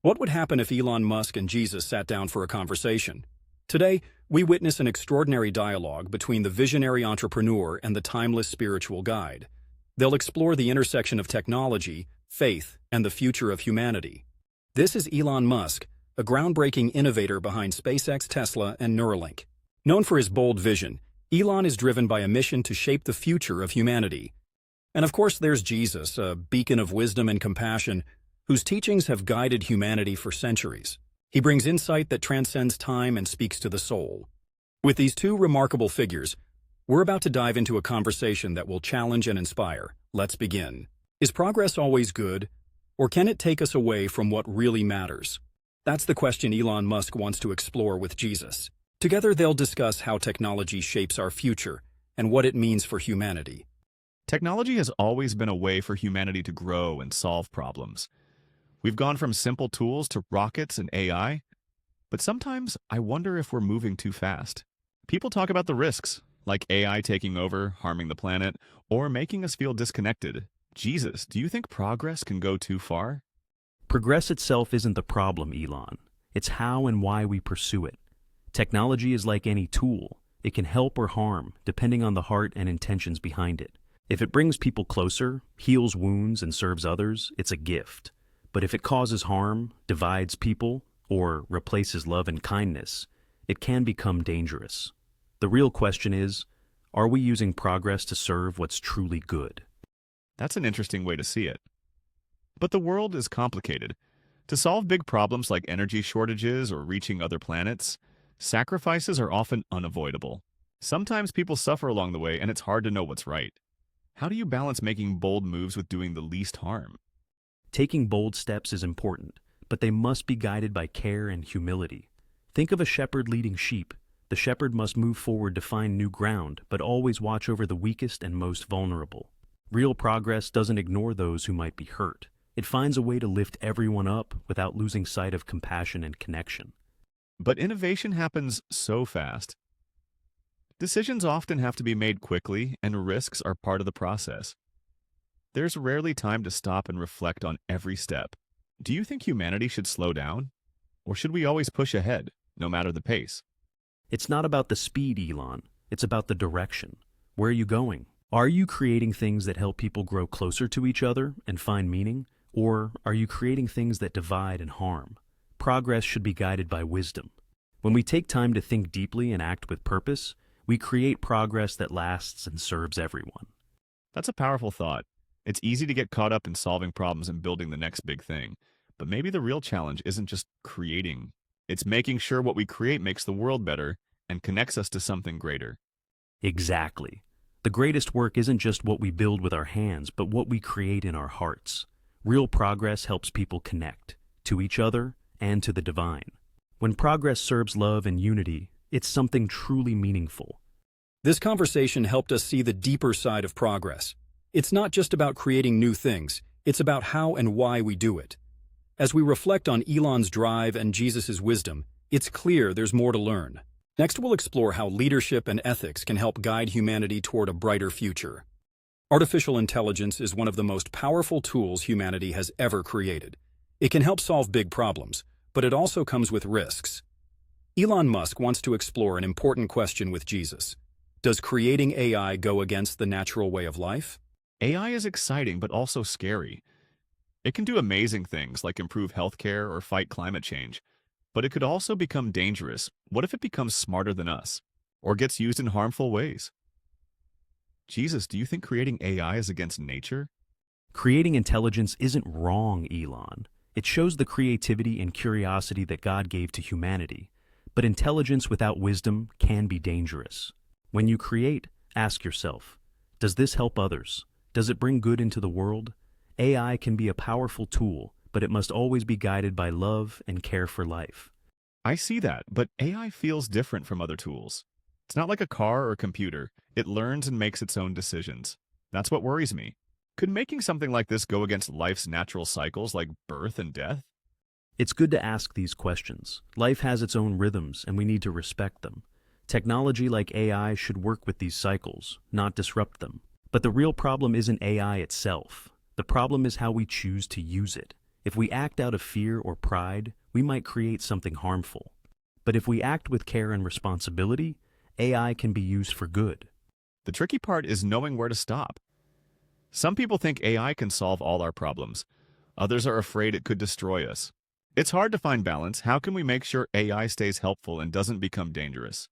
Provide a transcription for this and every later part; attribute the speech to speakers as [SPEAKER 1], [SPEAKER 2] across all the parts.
[SPEAKER 1] What would happen if Elon Musk and Jesus sat down for a conversation? Today, we witness an extraordinary dialogue between the visionary entrepreneur and the timeless spiritual guide. They'll explore the intersection of technology, faith, and the future of humanity. This is Elon Musk, a groundbreaking innovator behind SpaceX, Tesla, and Neuralink. Known for his bold vision, Elon is driven by a mission to shape the future of humanity. And of course, there's Jesus, a beacon of wisdom and compassion, whose teachings have guided humanity for centuries. He brings insight that transcends time and speaks to the soul. With these two remarkable figures, we're about to dive into a conversation that will challenge and inspire. Let's begin. Is progress always good, or can it take us away from what really matters? That's the question Elon Musk wants to explore with Jesus. Together, they'll discuss how technology shapes our future and what it means for humanity.
[SPEAKER 2] Technology has always been a way for humanity to grow and solve problems. We've gone from simple tools to rockets and AI, but sometimes I wonder if we're moving too fast. People talk about the risks, like AI taking over, harming the planet, or making us feel disconnected. Jesus, do you think progress can go too far?
[SPEAKER 3] Progress itself isn't the problem, Elon. It's how and why we pursue it. Technology is like any tool. It can help or harm, depending on the heart and intentions behind it. If it brings people closer, heals wounds, and serves others, it's a gift. But if it causes harm, divides people, or replaces love and kindness, it can become dangerous. The real question is, are we using progress to serve what's truly good?
[SPEAKER 2] That's an interesting way to see it. But the world is complicated. To solve big problems like energy shortages or reaching other planets, sacrifices are often unavoidable. Sometimes people suffer along the way and it's hard to know what's right. How do you balance making bold moves with doing the least harm?
[SPEAKER 3] Taking bold steps is important, but they must be guided by care and humility. Think of a shepherd leading sheep. The shepherd must move forward to find new ground, but always watch over the weakest and most vulnerable. Real progress doesn't ignore those who might be hurt. It finds a way to lift everyone up without losing sight of compassion and connection.
[SPEAKER 2] But innovation happens so fast. Decisions often have to be made quickly, and risks are part of the process. There's rarely time to stop and reflect on every step. Do you think humanity should slow down? Or should we always push ahead, no matter the pace?
[SPEAKER 3] It's not about the speed, Elon. It's about the direction. Where are you going? Are you creating things that help people grow closer to each other and find meaning? Or are you creating things that divide and harm? Progress should be guided by wisdom. When we take time to think deeply and act with purpose, we create progress that lasts and serves everyone.
[SPEAKER 2] That's a powerful thought. It's easy to get caught up in solving problems and building the next big thing. But maybe the real challenge isn't just creating. It's making sure what we create makes the world better and connects us to something greater.
[SPEAKER 3] Exactly. The greatest work isn't just what we build with our hands, but what we create in our hearts. Real progress helps people connect to each other and to the divine. When progress serves love and unity, it's something truly meaningful.
[SPEAKER 1] This conversation helped us see the deeper side of progress. It's not just about creating new things, it's about how and why we do it. As we reflect on Elon's drive and Jesus' wisdom, it's clear there's more to learn. Next, we'll explore how leadership and ethics can help guide humanity toward a brighter future. Artificial intelligence is one of the most powerful tools humanity has ever created. It can help solve big problems, but it also comes with risks. Elon Musk wants to explore an important question with Jesus. Does creating AI go against the natural way of life?
[SPEAKER 2] AI is exciting but also scary. It can do amazing things like improve healthcare or fight climate change, but it could also become dangerous. What if it becomes smarter than us or gets used in harmful ways? Jesus, do you think creating AI is against nature?
[SPEAKER 3] Creating intelligence isn't wrong, Elon. It shows the creativity and curiosity that God gave to humanity. But intelligence without wisdom can be dangerous. When you create, ask yourself, does this help others? Does it bring good into the world? AI can be a powerful tool, but it must always be guided by love and care for life.
[SPEAKER 2] I see that, but AI feels different from other tools. It's not like a car or a computer. It learns and makes its own decisions. That's what worries me. Could making something like this go against life's natural cycles like birth and death?
[SPEAKER 3] It's good to ask these questions. Life has its own rhythms, and we need to respect them. Technology like AI should work with these cycles, not disrupt them. But the real problem isn't AI itself. The problem is how we choose to use it. If we act out of fear or pride, we might create something harmful. But if we act with care and responsibility, AI can be used for good.
[SPEAKER 2] The tricky part is knowing where to stop. Some people think AI can solve all our problems. Others are afraid it could destroy us. It's hard to find balance. How can we make sure AI stays helpful and doesn't become dangerous?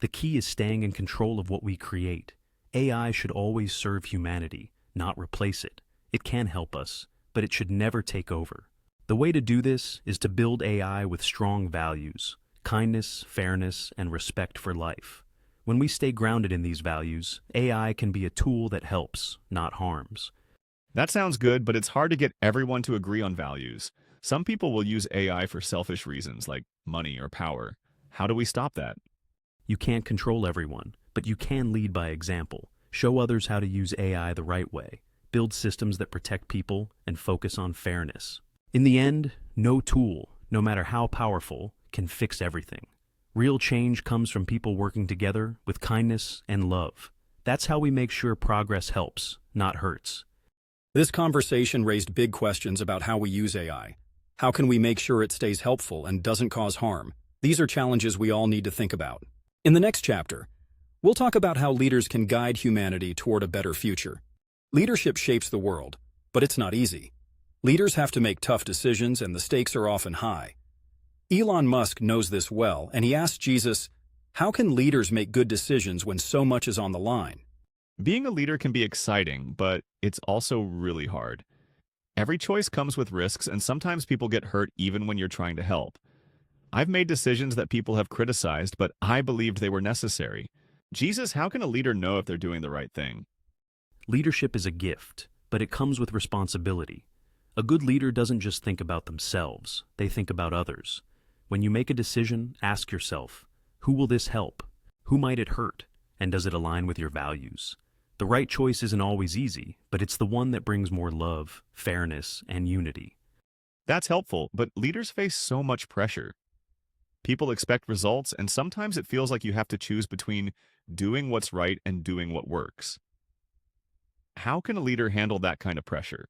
[SPEAKER 3] The key is staying in control of what we create. AI should always serve humanity, not replace it. It can help us, but it should never take over. The way to do this is to build AI with strong values: kindness, fairness, and respect for life. When we stay grounded in these values, AI can be a tool that helps, not harms.
[SPEAKER 2] That sounds good, but it's hard to get everyone to agree on values. Some people will use AI for selfish reasons like money or power. How do we stop that?
[SPEAKER 3] You can't control everyone, but you can lead by example. Show others how to use AI the right way. Build systems that protect people and focus on fairness. In the end, no tool, no matter how powerful, can fix everything. Real change comes from people working together with kindness and love. That's how we make sure progress helps, not hurts.
[SPEAKER 1] This conversation raised big questions about how we use AI. How can we make sure it stays helpful and doesn't cause harm? These are challenges we all need to think about. In the next chapter, we'll talk about how leaders can guide humanity toward a better future. Leadership shapes the world, but it's not easy. Leaders have to make tough decisions and the stakes are often high. Elon Musk knows this well, and he asked Jesus, how can leaders make good decisions when so much is on the line?
[SPEAKER 2] Being a leader can be exciting, but it's also really hard. Every choice comes with risks, and sometimes people get hurt even when you're trying to help. I've made decisions that people have criticized, but I believed they were necessary. Jesus, how can a leader know if they're doing the right thing?
[SPEAKER 3] Leadership is a gift, but it comes with responsibility. A good leader doesn't just think about themselves, they think about others. When you make a decision, ask yourself, who will this help? Who might it hurt? And does it align with your values? The right choice isn't always easy, but it's the one that brings more love, fairness, and unity.
[SPEAKER 2] That's helpful, but leaders face so much pressure. People expect results, and sometimes it feels like you have to choose between doing what's right and doing what works. How can a leader handle that kind of pressure?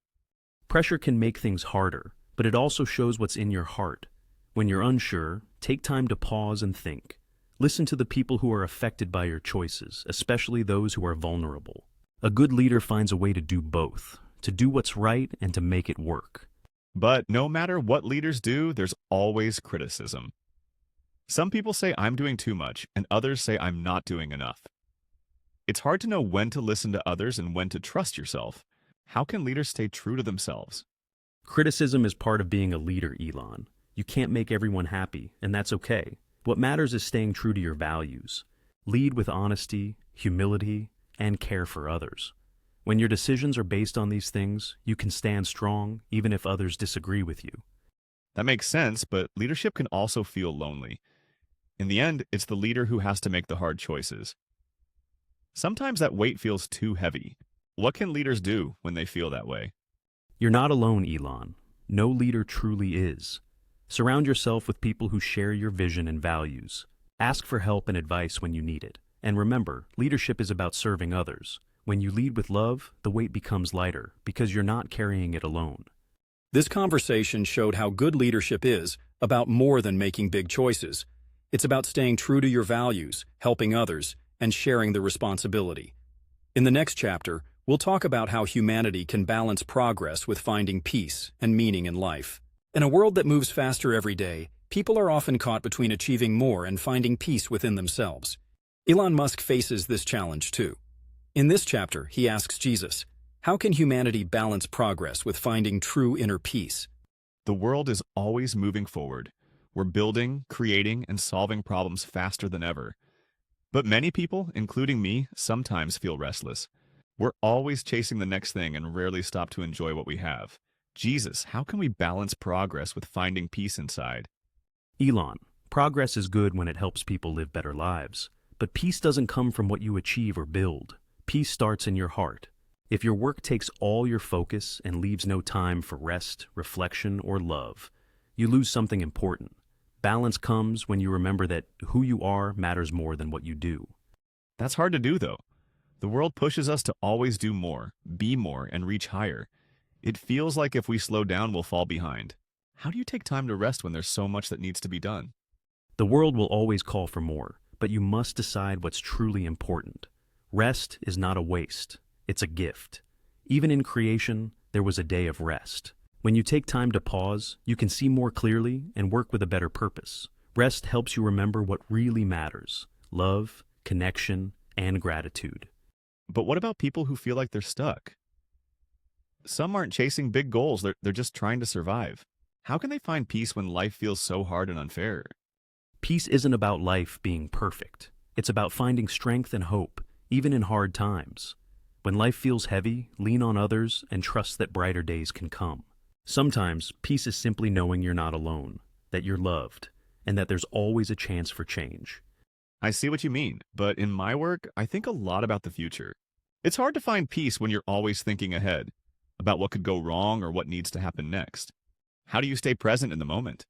[SPEAKER 3] Pressure can make things harder, but it also shows what's in your heart. When you're unsure, take time to pause and think. Listen to the people who are affected by your choices, especially those who are vulnerable. A good leader finds a way to do both, to do what's right and to make it work.
[SPEAKER 2] But no matter what leaders do, there's always criticism. Some people say I'm doing too much, and others say I'm not doing enough. It's hard to know when to listen to others and when to trust yourself. How can leaders stay true to themselves?
[SPEAKER 3] Criticism is part of being a leader, Elon. You can't make everyone happy, and that's okay. What matters is staying true to your values. Lead with honesty, humility, and care for others. When your decisions are based on these things, you can stand strong even if others disagree with you.
[SPEAKER 2] That makes sense, but leadership can also feel lonely. In the end, it's the leader who has to make the hard choices. Sometimes that weight feels too heavy. What can leaders do when they feel that way?
[SPEAKER 3] You're not alone, Elon. No leader truly is. Surround yourself with people who share your vision and values. Ask for help and advice when you need it. And remember, leadership is about serving others. When you lead with love, the weight becomes lighter because you're not carrying it alone.
[SPEAKER 1] This conversation showed how good leadership is about more than making big choices. It's about staying true to your values, helping others, and sharing the responsibility. In the next chapter, we'll talk about how humanity can balance progress with finding peace and meaning in life. In a world that moves faster every day, people are often caught between achieving more and finding peace within themselves. Elon Musk faces this challenge too. In this chapter, he asks Jesus, how can humanity balance progress with finding true inner peace?
[SPEAKER 2] The world is always moving forward. We're building, creating, and solving problems faster than ever. But many people, including me, sometimes feel restless. We're always chasing the next thing and rarely stop to enjoy what we have. Jesus, how can we balance progress with finding peace inside?
[SPEAKER 3] Elon, progress is good when it helps people live better lives. But peace doesn't come from what you achieve or build. Peace starts in your heart. If your work takes all your focus and leaves no time for rest, reflection, or love, you lose something important. Balance comes when you remember that who you are matters more than what you do.
[SPEAKER 2] That's hard to do, though. The world pushes us to always do more, be more, and reach higher. It feels like if we slow down, we'll fall behind. How do you take time to rest when there's so much that needs to be done?
[SPEAKER 3] The world will always call for more, but you must decide what's truly important. Rest is not a waste, it's a gift. Even in creation, there was a day of rest. When you take time to pause, you can see more clearly and work with a better purpose. Rest helps you remember what really matters: love, connection, and gratitude.
[SPEAKER 2] But what about people who feel like they're stuck? Some aren't chasing big goals, they're just trying to survive. How can they find peace when life feels so hard and unfair?
[SPEAKER 3] Peace isn't about life being perfect. It's about finding strength and hope, even in hard times. When life feels heavy, lean on others and trust that brighter days can come. Sometimes, peace is simply knowing you're not alone, that you're loved, and that there's always a chance for change.
[SPEAKER 2] I see what you mean, but in my work, I think a lot about the future. It's hard to find peace when you're always thinking ahead, about what could go wrong or what needs to happen next. How do you stay present in the moment?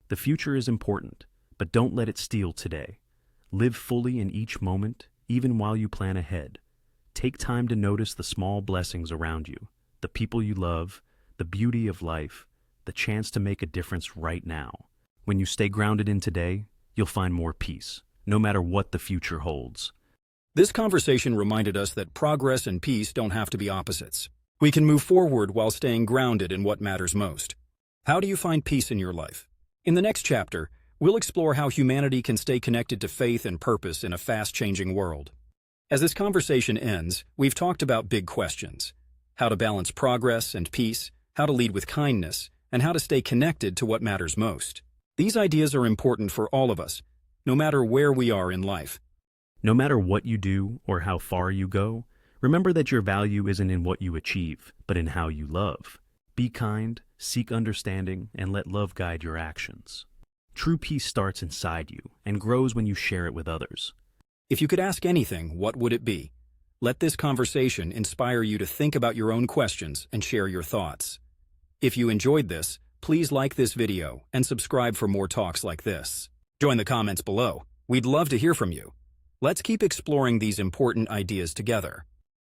[SPEAKER 3] The future is important, but don't let it steal today. Live fully in each moment, even while you plan ahead. Take time to notice the small blessings around you, the people you love, the beauty of life, the chance to make a difference right now. When you stay grounded in today, you'll find more peace, no matter what the future holds.
[SPEAKER 1] This conversation reminded us that progress and peace don't have to be opposites. We can move forward while staying grounded in what matters most. How do you find peace in your life? In the next chapter, we'll explore how humanity can stay connected to faith and purpose in a fast-changing world. As this conversation ends, we've talked about big questions: how to balance progress and peace, how to lead with kindness, and how to stay connected to what matters most. These ideas are important for all of us, no matter where we are in life.
[SPEAKER 3] No matter what you do or how far you go, remember that your value isn't in what you achieve, but in how you love. Be kind, seek understanding, and let love guide your actions. True peace starts inside you and grows when you share it with others.
[SPEAKER 1] If you could ask anything, what would it be? Let this conversation inspire you to think about your own questions and share your thoughts. If you enjoyed this, please like this video and subscribe for more talks like this. Join the comments below. We'd love to hear from you. Let's keep exploring these important ideas together.